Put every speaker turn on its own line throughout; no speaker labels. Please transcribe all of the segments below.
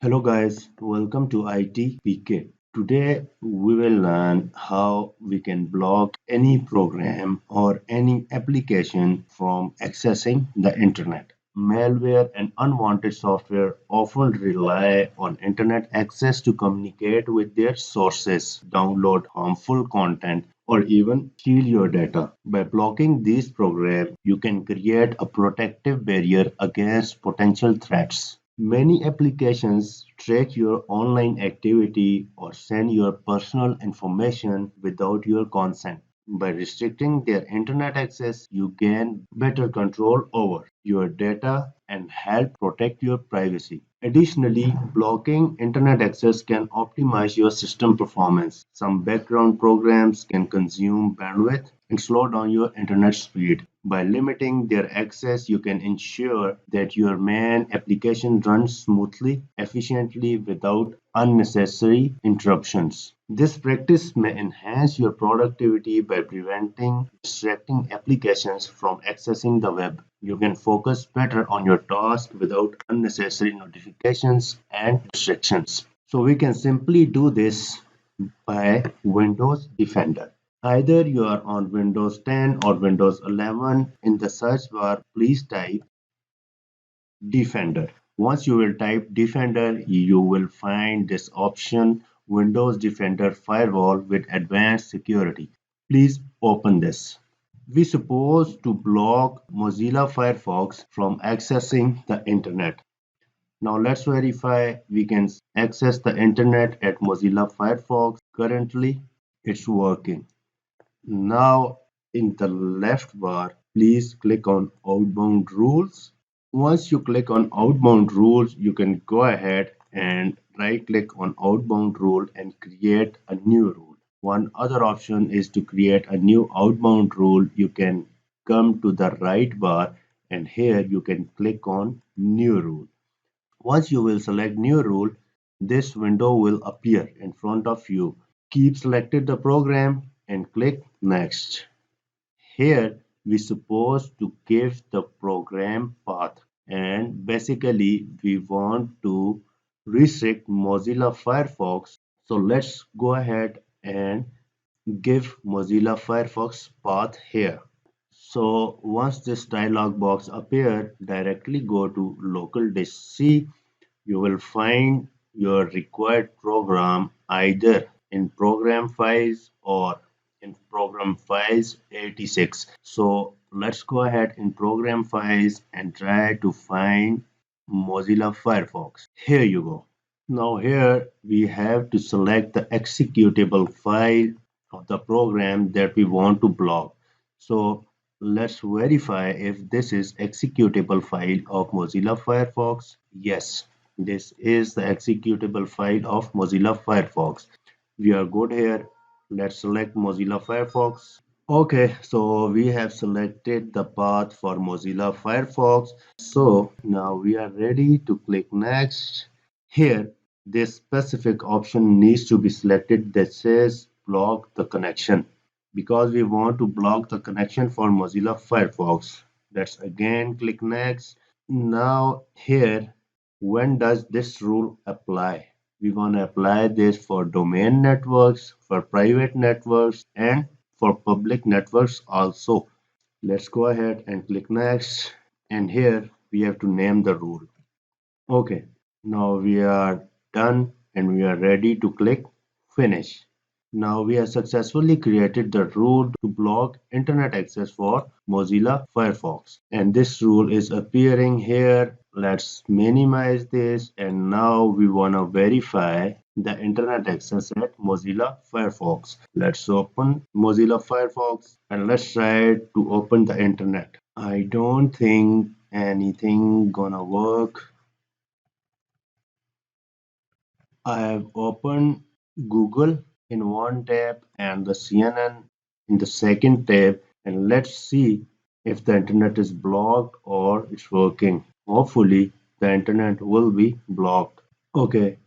Hello guys, welcome to IT PK. Today we will learn how we can block any program or any application from accessing the internet. Malware and unwanted software often rely on internet access to communicate with their sources, download harmful content, or even steal your data. By blocking these programs, you can create a protective barrier against potential threats. Many applications track your online activity or send your personal information without your consent. By restricting their internet access, you gain better control over your data and help protect your privacy. Additionally, blocking internet access can optimize your system performance. Some background programs can consume bandwidth and slow down your internet speed. By limiting their access, you can ensure that your main application runs smoothly, efficiently, without unnecessary interruptions. This practice may enhance your productivity by preventing distracting applications from accessing the web. You can focus better on your task without unnecessary notifications and distractions. So we can simply do this by Windows Defender. Either you are on Windows 10 or Windows 11, in the search bar, please type Defender. Once you will type Defender, you will find this option Windows Defender Firewall with advanced security. Please open this. We suppose to block Mozilla Firefox from accessing the internet. Now let's verify we can access the internet at Mozilla Firefox. Currently, it's working. Now in the left bar, please click on Outbound Rules. Once you click on Outbound Rules, you can go ahead and right click on Outbound Rule and create a new rule. One other option is to create a new outbound rule. You can come to the right bar and here you can click on New Rule. Once you will select New Rule, this window will appear in front of you. Keep selected the program and click Next. Here we supposed to give the program path and basically we want to restrict Mozilla Firefox. So let's go ahead and give Mozilla Firefox path here. So once this dialog box appear, directly go to local disk C. You will find your required program either in program files or in program files 86. So let's go ahead in program files and try to find Mozilla Firefox. Here you go. Now here we have to select the executable file of the program that we want to block. So let's verify if this is executable file of Mozilla Firefox. Yes, this is the executable file of Mozilla Firefox. We are good here. Let's select Mozilla Firefox. Okay, so we have selected the path for Mozilla Firefox. So now we are ready to click next. Here, this specific option needs to be selected that says block the connection because we want to block the connection for Mozilla Firefox. Let's again click next. Now here, when does this rule apply? We want to apply this for domain networks, for private networks, and for public networks also. Let's go ahead and click next. And here we have to name the rule. Okay, now we are done and we are ready to click finish. Now we have successfully created the rule to block internet access for Mozilla Firefox. And this rule is appearing here. Let's minimize this and now we want to verify the internet access at Mozilla Firefox. Let's open Mozilla Firefox and let's try to open the internet. I don't think anything gonna work. I have opened Google in one tab and the CNN in the second tab, and let's see if the internet is blocked or it's working. Hopefully the internet will be blocked. Okay,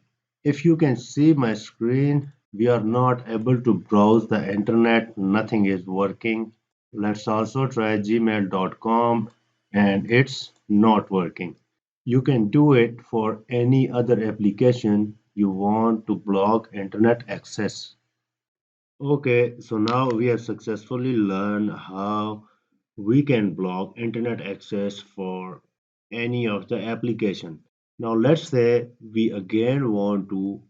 if you can see my screen, we are not able to browse the internet, nothing is working. Let's also try gmail.com and it's not working. You can do it for any other application you want to block internet access. Okay, so now we have successfully learned how we can block internet access for any of the application. Now let's say we again want to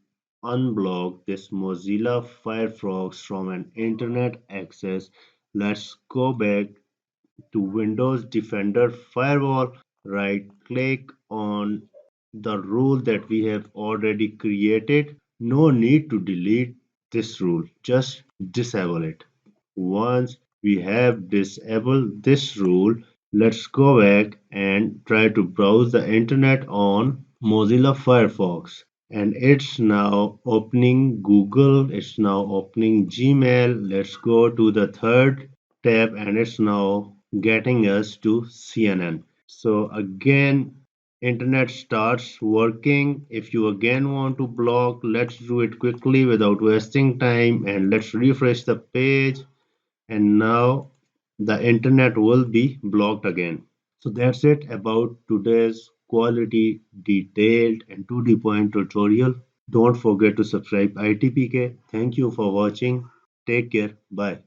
unblock this Mozilla Firefox from an internet access. Let's go back to Windows Defender Firewall, right click on the rule that we have already created. No need to delete this rule, just disable it. Once we have disabled this rule, let's go back and try to browse the internet on Mozilla Firefox. And it's now opening Google, it's now opening Gmail. Let's go to the third tab and it's now getting us to CNN. So again, internet starts working. If you again want to block, let's do it quickly without wasting time and let's refresh the page, and now the internet will be blocked again. So that's it about today's quality, detailed and to the point tutorial. Don't forget to subscribe ITPK. Thank you for watching. Take care. Bye.